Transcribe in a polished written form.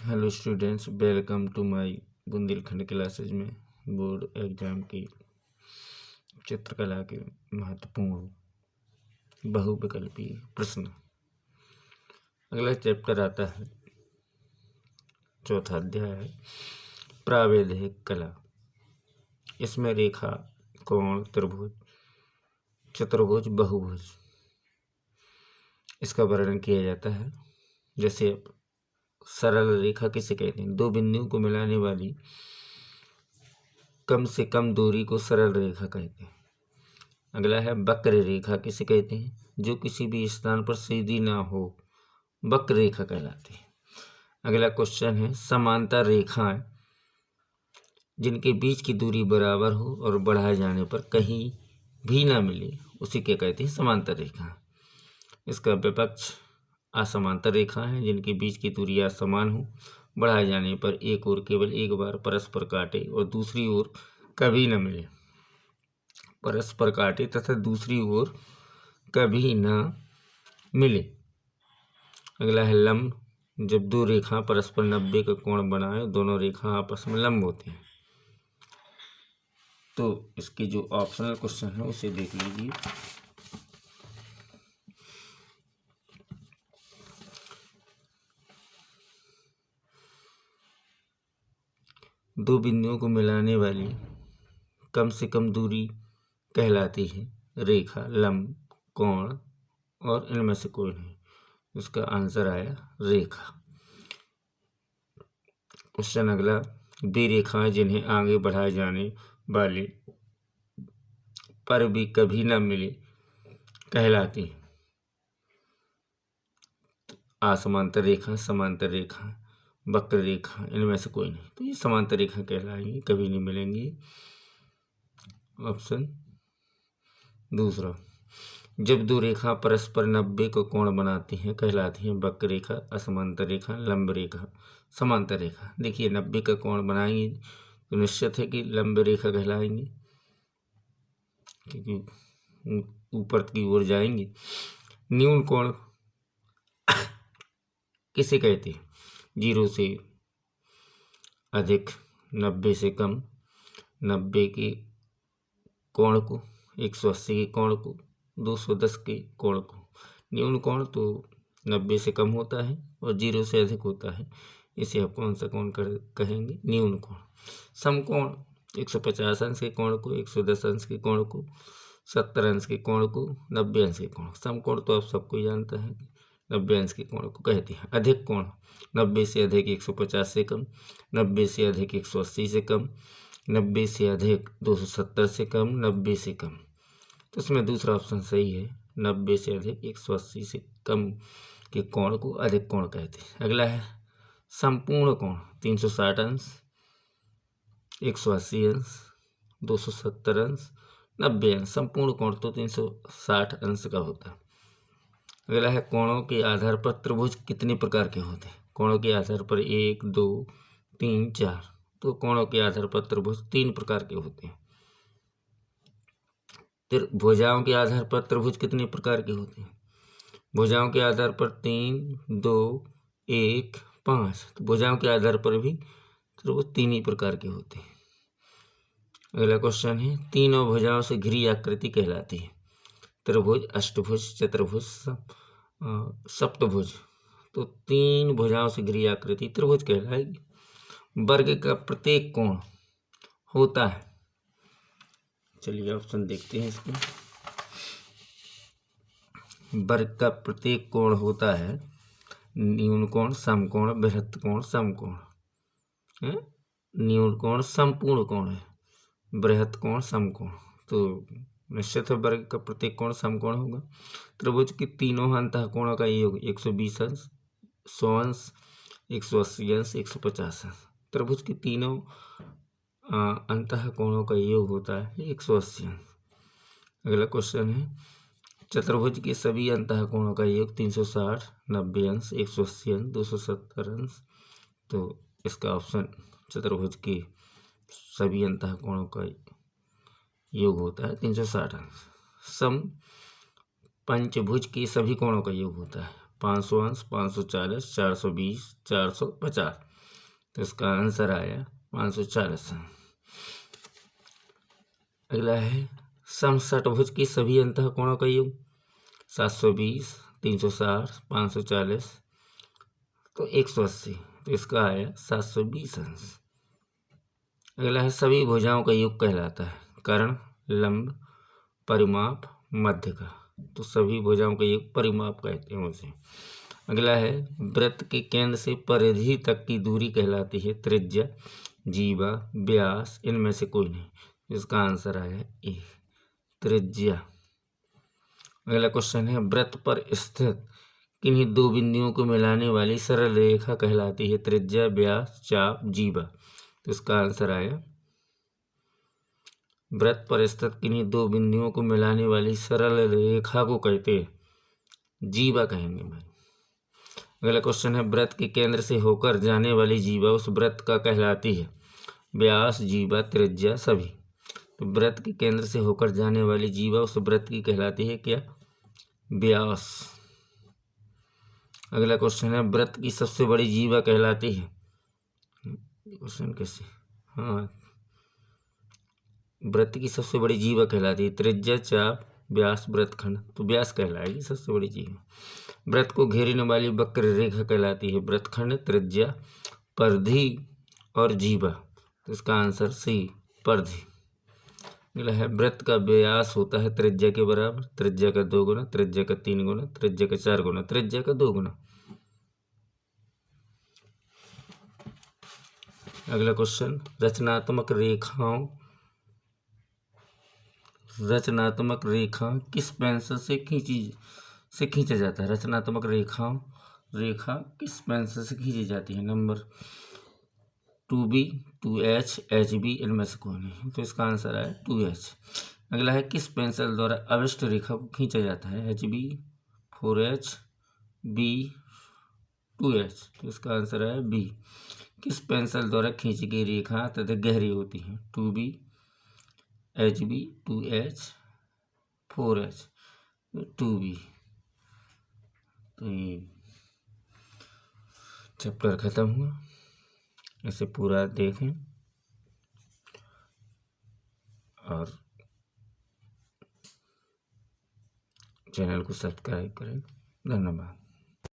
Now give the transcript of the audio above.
Hello students, welcome to my Bundelkhand classes में board exam की चित्रकला के महत्वपूर्ण बहुविकल्पी प्रश्न। अगला चैप्टर आता है, चौथा अध्याय है प्रावैधिक कला। इसमें रेखा, कोण, त्रिभुज, चतुर्भुज, बहुभुज इसका वर्णन किया जाता है। जैसे सरल रेखा किसे कहते हैं? दो बिंदुओं को मिलाने वाली कम से कम दूरी को सरल रेखा कहते हैं। अगला है वक्र रेखा किसे कहते हैं? जो किसी भी स्थान पर सीधी ना हो, वक्र रेखा कहलाती है। अगला क्वेश्चन है समांतर रेखाएं जिनके बीच की दूरी बराबर हो और बढ़ाए जाने पर कहीं भी ना मिले, उसी के कहते हैं समांतर रेखा। इसका विपक्ष असमांतर रेखा है जिनके बीच की दूरी असमान हो, बढ़ाए जाने पर एक ओर केवल एक बार परस्पर काटे और दूसरी ओर कभी न मिले। परस्पर काटे तथा दूसरी ओर कभी न मिले। अगला है लंब, जब दो रेखा परस्पर 90 का कोण बनाए, दोनों रेखा आपस में लंब होती हैं। तो इसके जो ऑप्शनल क्वेश्चन है उसे देख लीजिए। दो बिंदुओं को मिलाने वाली कम से कम दूरी कहलाती है रेखा, लंब, कोण और इनमें से कोई नहीं। इसका आंसर आया रेखा। क्वेश्चन अगला, वे रेखाएं जिन्हें आगे बढ़ाए जाने वाले पर भी कभी न मिले कहलाती हैं। असमांतर रेखा, समांतर रेखा, वक्र रेखा, इनमें से कोई नहीं। तो ये समांतर रेखा कहलाएंगी, कभी नहीं मिलेंगी। ऑप्शन दूसरा, जब दो रेखा परस्पर 90 को कोण बनाती हैं कहलाती हैं वक्र रेखा, असमांतर रेखा, लंब रेखा, समांतर रेखा। देखिए 90 का कोण बनाएंगे तो निश्चित है कि लंब रेखा कहलाएंगे, क्योंकि ऊपर की ओर जाएंगे। न्यून कोण किसे कहते हैं? 0 से अधिक, 90 से कम, 90 के कोण को, 180 के कोण को, 210 के कोण को। न्यून कोण तो 90 से कम होता है और 0 से अधिक होता है, इसे आप कौन सा कोण कहेंगे? न्यून कोण। समकोण 150 अंश के कोण को, 110 अंश के कोण को, 70 अंश के कोण को, 90 अंश के कोण। समकोण तो आप सबको जानता है, 90 अंश के कोण को कहते हैं। अधिक कोण 90 से अधिक 150 से कम, 90 से अधिक 180 से कम, 90 से अधिक 270 से कम, 90 से कम। तो इसमें दूसरा ऑप्शन सही है, 90 से अधिक 180 से कम के कोण को अधिक कोण कहते हैं। अगला है संपूर्ण कोण, 360 अंश, 180 अंश, 270 अंश, 90 अंश। संपूर्ण कोण तो 360 अंश का होता है। अगला है कोणों के आधार पर त्रिभुज कितने प्रकार के होते हैं? कोणों के आधार पर 1, 2, 3, 4। तो कोणों के आधार पर त्रिभुज 3 प्रकार के होते हैं। भुजाओं के आधार पर त्रिभुज कितने प्रकार के होते हैं? भुजाओं के आधार पर 3, 2, 1, 5। तो भुजाओं के आधार पर भी त्रिभुज 3 ही प्रकार के होते हैं। अगला क्वेश्चन है, तीनों भुजाओं से घिरी आकृति कहलाती है त्रिभुज, अष्टभुज, चतुर्भुज, सप्तभुज। तो 3 भुजाओं से घिरी आकृति त्रिभुज कहलाएगी। वर्ग का प्रत्येक कोण होता है, चलिए ऑप्शन देखते हैं इसमें। वर्ग का प्रत्येक कोण होता है न्यून कोण, समकोण, बृहत् कोण, समकोण। न्यून कोण संपूर्ण कोण है, बृहत् कोण समकोण। तो निश्चित है वर्ग का प्रत्येक कोण समकोण होगा। त्रिभुज के तीनों अंतःकोणों का योग 120 अंश, 100 अंश, 180 अंश, 150 अंश। त्रिभुज के तीनों अंतःकोणों का योग होता है 180 अंश। अगला क्वेश्चन है, चतुर्भुज के सभी अंतःकोणों का योग 360, 90 अंश, 180 अंश, 270 अंश। तो इसका ऑप्शन चतुर्भुज के सभी अंतःकोणों का योग होता है 360 अंश। सम पंचभुज के सभी कोणों का योग होता है 500 अंश, 540, 420, 450। तो इसका आंसर आया 540। अगला है समषटभुज की सभी अंतः कोणों का योग 720, 360, 540 तो 180, तो इसका आया 720 अंश। अगला है सभी भुजाओं का योग कहलाता है कर्ण, लंब, परिमाप, मध्य का, तो सभी भुजाओं का योग परिमाप कहते हैं उसे। अगला है वृत्त के केंद्र से परिधि तक की दूरी कहलाती है त्रिज्या, जीवा, व्यास, इनमें से कोई नहीं, इसका आंसर आया ए, त्रिज्या। अगला क्वेश्चन है वृत्त पर स्थित किन्हीं दो बिंदुओं को मिलाने वाली सरल रेखा कहलाती है त्रिज्या, व्यास, चाप, जीवा, तो इसका आंसर आया वृत्त पर स्थित किन्हीं दो बिंदुओं को मिलाने वाली सरल रेखा को कहते हैं जीवा कहेंगे भाई। अगला क्वेश्चन है वृत्त के केंद्र से होकर जाने वाली जीवा उस वृत्त का कहलाती है व्यास, जीवा, त्रिज्या, सभी, तो वृत्त के केंद्र से होकर जाने वाली जीवा उस वृत्त की कहलाती है क्या, व्यास। अगला क्वेश्चन है वृत्त की सबसे बड़ी जीवा कहलाती है, क्वेश्चन कैसे, हाँ, वृत्त की सबसे बड़ी जीवा कहलाती है त्रिज्या, चाप, व्यास, वृत्तखंड, तो व्यास कहलाएगी सबसे बड़ी जीवा। वृत्त को घेरने वाली वक्र रेखा कहलाती है वृत्तखंड, त्रिज्या, परिधि और जीवा, तो इसका आंसर सी, परिधि। अगला है वृत्त का व्यास होता है त्रिज्या के बराबर, त्रिज्या का 2 गुना, त्रिज्या का 3 गुना, त्रिज्या का 4 गुना, त्रिज्या का 2 गुना। अगला क्वेश्चन रचनात्मक रेखा किस पेंसिल से खींचा जाता है, रचनात्मक रेखा किस पेंसिल से खींची जाती है, नंबर 2B, 2H, HB, इनमें से कोई नहीं, तो इसका आंसर है 2H। अगला है किस पेंसिल द्वारा अभिष्ट रेखा को खींचा जाता है, HB, 4H, B, 2H, तो इसका आंसर है B। किस पेंसिल द्वारा खींची गई रेखा अत्यधिक गहरी होती है, 2B, HB, 2H, 4H, 2B। तो ये चैप्टर खत्म हुआ, इसे पूरा देखें और चैनल को सब्सक्राइब करें। धन्यवाद।